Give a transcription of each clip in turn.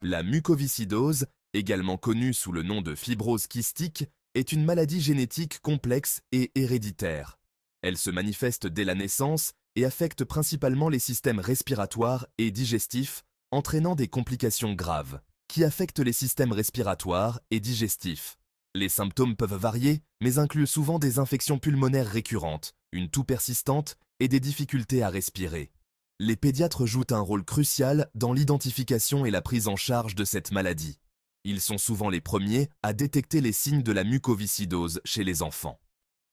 La mucoviscidose, également connue sous le nom de fibrose kystique, est une maladie génétique complexe et héréditaire. Elle se manifeste dès la naissance et affecte principalement les systèmes respiratoires et digestifs, entraînant des complications graves, qui affectent les systèmes respiratoires et digestifs. Les symptômes peuvent varier, mais incluent souvent des infections pulmonaires récurrentes, une toux persistante et des difficultés à respirer. Les pédiatres jouent un rôle crucial dans l'identification et la prise en charge de cette maladie. Ils sont souvent les premiers à détecter les signes de la mucoviscidose chez les enfants.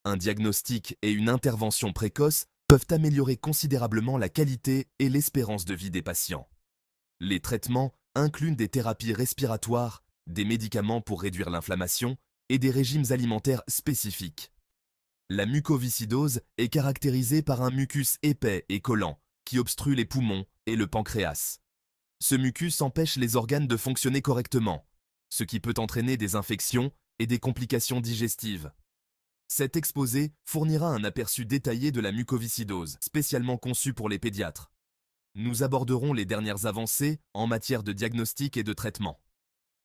Un diagnostic et une intervention précoce peuvent améliorer considérablement la qualité et l'espérance de vie des patients. Les traitements incluent des thérapies respiratoires, des médicaments pour réduire l'inflammation et des régimes alimentaires spécifiques. La mucoviscidose est caractérisée par un mucus épais et collant qui obstrue les poumons et le pancréas. Ce mucus empêche les organes de fonctionner correctement, ce qui peut entraîner des infections et des complications digestives. Cet exposé fournira un aperçu détaillé de la mucoviscidose, spécialement conçu pour les pédiatres. Nous aborderons les dernières avancées en matière de diagnostic et de traitement.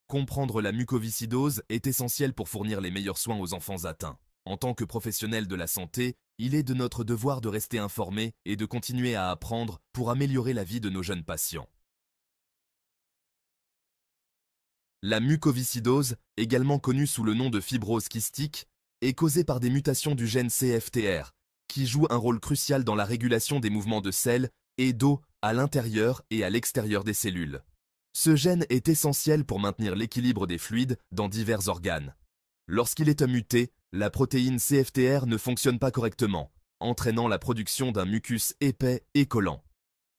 Comprendre la mucoviscidose est essentiel pour fournir les meilleurs soins aux enfants atteints. En tant que professionnels de la santé, il est de notre devoir de rester informés et de continuer à apprendre pour améliorer la vie de nos jeunes patients. La mucoviscidose, également connue sous le nom de fibrose kystique, est causée par des mutations du gène CFTR, qui joue un rôle crucial dans la régulation des mouvements de sel et d'eau à l'intérieur et à l'extérieur des cellules. Ce gène est essentiel pour maintenir l'équilibre des fluides dans divers organes. Lorsqu'il est muté, la protéine CFTR ne fonctionne pas correctement, entraînant la production d'un mucus épais et collant.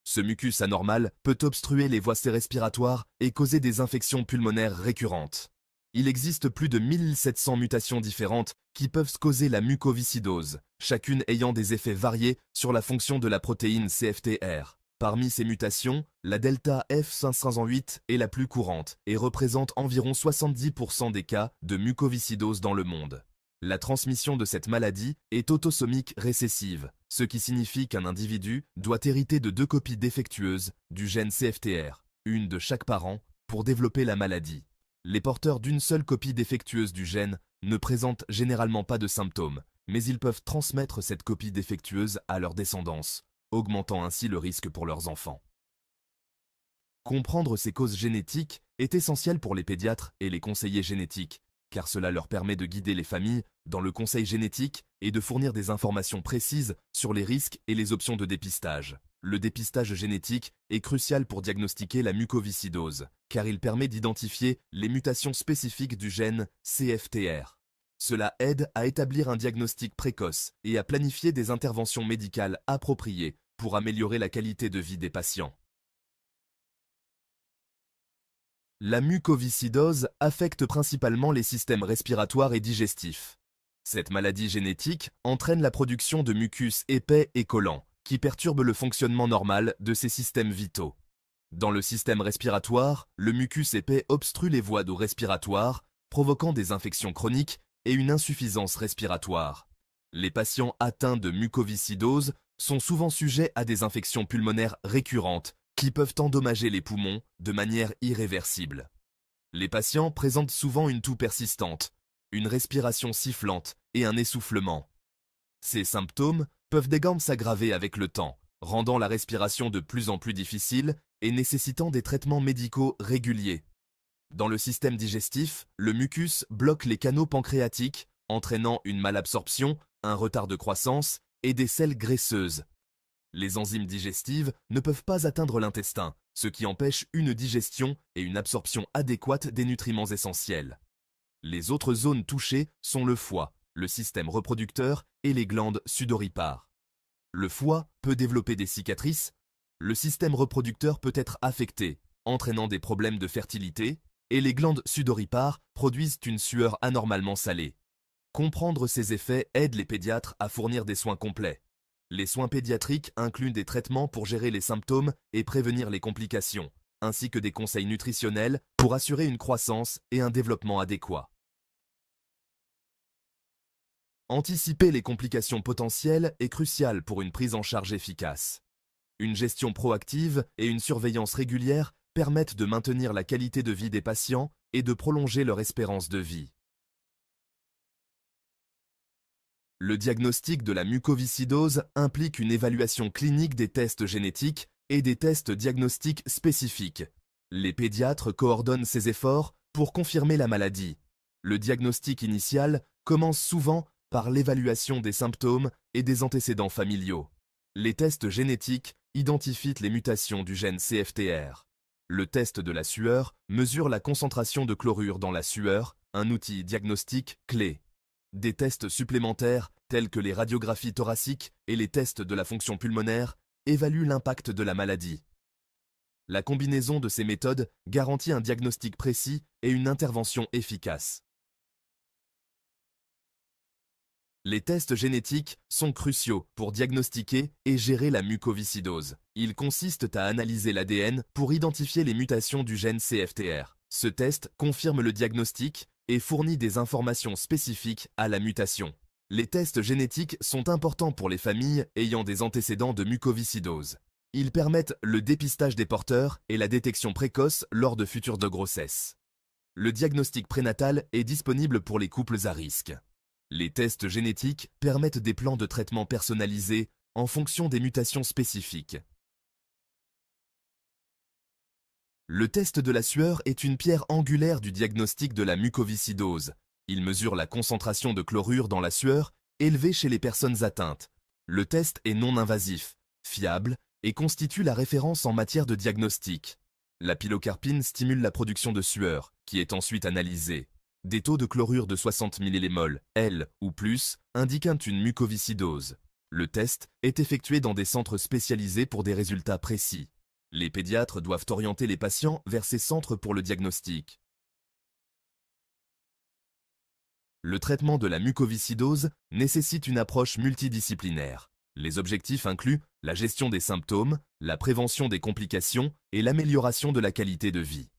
Ce mucus anormal peut obstruer les voies respiratoires et causer des infections pulmonaires récurrentes. Il existe plus de 1700 mutations différentes qui peuvent causer la mucoviscidose, chacune ayant des effets variés sur la fonction de la protéine CFTR. Parmi ces mutations, la delta F508 est la plus courante et représente environ 70% des cas de mucoviscidose dans le monde. La transmission de cette maladie est autosomique récessive, ce qui signifie qu'un individu doit hériter de 2 copies défectueuses du gène CFTR, une de chaque parent, pour développer la maladie. Les porteurs d'une seule copie défectueuse du gène ne présentent généralement pas de symptômes, mais ils peuvent transmettre cette copie défectueuse à leur descendance, augmentant ainsi le risque pour leurs enfants. Comprendre ces causes génétiques est essentiel pour les pédiatres et les conseillers génétiques, car cela leur permet de guider les familles dans le conseil génétique et de fournir des informations précises sur les risques et les options de dépistage. Le dépistage génétique est crucial pour diagnostiquer la mucoviscidose, car il permet d'identifier les mutations spécifiques du gène CFTR. Cela aide à établir un diagnostic précoce et à planifier des interventions médicales appropriées pour améliorer la qualité de vie des patients. La mucoviscidose affecte principalement les systèmes respiratoires et digestifs. Cette maladie génétique entraîne la production de mucus épais et collants, qui perturbent le fonctionnement normal de ces systèmes vitaux. Dans le système respiratoire, le mucus épais obstrue les voies d'eau respiratoires, provoquant des infections chroniques et une insuffisance respiratoire. Les patients atteints de mucoviscidose sont souvent sujets à des infections pulmonaires récurrentes qui peuvent endommager les poumons de manière irréversible. Les patients présentent souvent une toux persistante, une respiration sifflante et un essoufflement. Ces symptômes peuvent également s'aggraver avec le temps, rendant la respiration de plus en plus difficile et nécessitant des traitements médicaux réguliers. Dans le système digestif, le mucus bloque les canaux pancréatiques, entraînant une malabsorption, un retard de croissance et des selles graisseuses. Les enzymes digestives ne peuvent pas atteindre l'intestin, ce qui empêche une digestion et une absorption adéquate des nutriments essentiels. Les autres zones touchées sont le foie, le système reproducteur et les glandes sudoripares. Le foie peut développer des cicatrices, le système reproducteur peut être affecté, entraînant des problèmes de fertilité, et les glandes sudoripares produisent une sueur anormalement salée. Comprendre ces effets aide les pédiatres à fournir des soins complets. Les soins pédiatriques incluent des traitements pour gérer les symptômes et prévenir les complications, ainsi que des conseils nutritionnels pour assurer une croissance et un développement adéquat. Anticiper les complications potentielles est crucial pour une prise en charge efficace. Une gestion proactive et une surveillance régulière permettent de maintenir la qualité de vie des patients et de prolonger leur espérance de vie. Le diagnostic de la mucoviscidose implique une évaluation clinique des tests génétiques et des tests diagnostiques spécifiques. Les pédiatres coordonnent ces efforts pour confirmer la maladie. Le diagnostic initial commence souvent par l'évaluation des symptômes et des antécédents familiaux. Les tests génétiques identifient les mutations du gène CFTR. Le test de la sueur mesure la concentration de chlorure dans la sueur, un outil diagnostique clé. Des tests supplémentaires, tels que les radiographies thoraciques et les tests de la fonction pulmonaire, évaluent l'impact de la maladie. La combinaison de ces méthodes garantit un diagnostic précis et une intervention efficace. Les tests génétiques sont cruciaux pour diagnostiquer et gérer la mucoviscidose. Ils consistent à analyser l'ADN pour identifier les mutations du gène CFTR. Ce test confirme le diagnostic et fournit des informations spécifiques à la mutation. Les tests génétiques sont importants pour les familles ayant des antécédents de mucoviscidose. Ils permettent le dépistage des porteurs et la détection précoce lors de futures de grossesse. Le diagnostic prénatal est disponible pour les couples à risque. Les tests génétiques permettent des plans de traitement personnalisés en fonction des mutations spécifiques. Le test de la sueur est une pierre angulaire du diagnostic de la mucoviscidose. Il mesure la concentration de chlorure dans la sueur élevée chez les personnes atteintes. Le test est non invasif, fiable et constitue la référence en matière de diagnostic. La pilocarpine stimule la production de sueur, qui est ensuite analysée. Des taux de chlorure de 60 millimoles, L ou plus, indiquent une mucoviscidose. Le test est effectué dans des centres spécialisés pour des résultats précis. Les pédiatres doivent orienter les patients vers ces centres pour le diagnostic. Le traitement de la mucoviscidose nécessite une approche multidisciplinaire. Les objectifs incluent la gestion des symptômes, la prévention des complications et l'amélioration de la qualité de vie.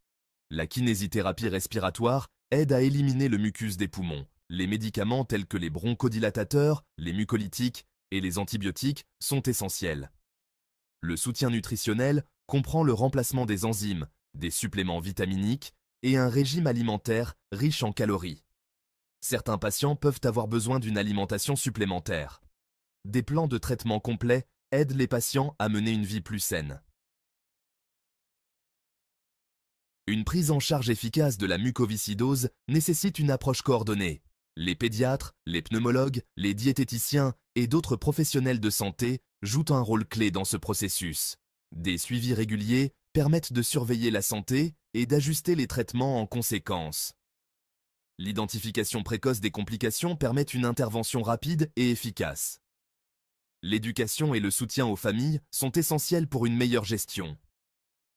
La kinésithérapie respiratoire aide à éliminer le mucus des poumons. Les médicaments tels que les bronchodilatateurs, les mucolytiques et les antibiotiques sont essentiels. Le soutien nutritionnel comprend le remplacement des enzymes, des suppléments vitaminiques et un régime alimentaire riche en calories. Certains patients peuvent avoir besoin d'une alimentation supplémentaire. Des plans de traitement complets aident les patients à mener une vie plus saine. Une prise en charge efficace de la mucoviscidose nécessite une approche coordonnée. Les pédiatres, les pneumologues, les diététiciens et d'autres professionnels de santé jouent un rôle clé dans ce processus. Des suivis réguliers permettent de surveiller la santé et d'ajuster les traitements en conséquence. L'identification précoce des complications permet une intervention rapide et efficace. L'éducation et le soutien aux familles sont essentiels pour une meilleure gestion.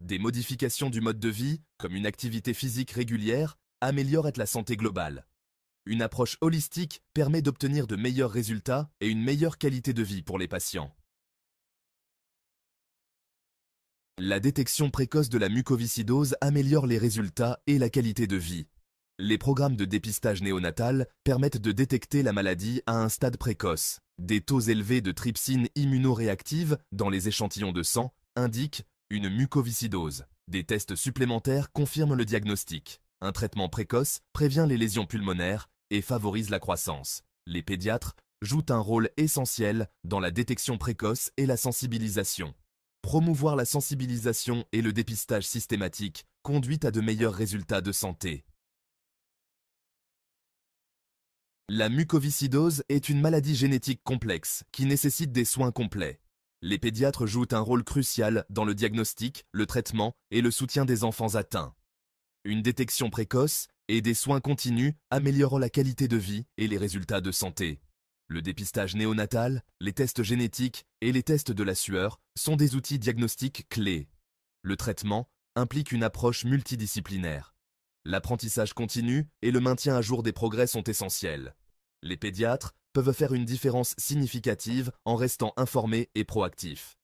Des modifications du mode de vie, comme une activité physique régulière, améliorent la santé globale. Une approche holistique permet d'obtenir de meilleurs résultats et une meilleure qualité de vie pour les patients. La détection précoce de la mucoviscidose améliore les résultats et la qualité de vie. Les programmes de dépistage néonatal permettent de détecter la maladie à un stade précoce. Des taux élevés de trypsine immunoréactive dans les échantillons de sang indiquent une mucoviscidose. Des tests supplémentaires confirment le diagnostic. Un traitement précoce prévient les lésions pulmonaires et favorise la croissance. Les pédiatres jouent un rôle essentiel dans la détection précoce et la sensibilisation. Promouvoir la sensibilisation et le dépistage systématique conduit à de meilleurs résultats de santé. La mucoviscidose est une maladie génétique complexe qui nécessite des soins complets. Les pédiatres jouent un rôle crucial dans le diagnostic, le traitement et le soutien des enfants atteints. Une détection précoce et des soins continus améliorent la qualité de vie et les résultats de santé. Le dépistage néonatal, les tests génétiques et les tests de la sueur sont des outils diagnostiques clés. Le traitement implique une approche multidisciplinaire. L'apprentissage continu et le maintien à jour des progrès sont essentiels. Les pédiatres peuvent faire une différence significative en restant informés et proactifs.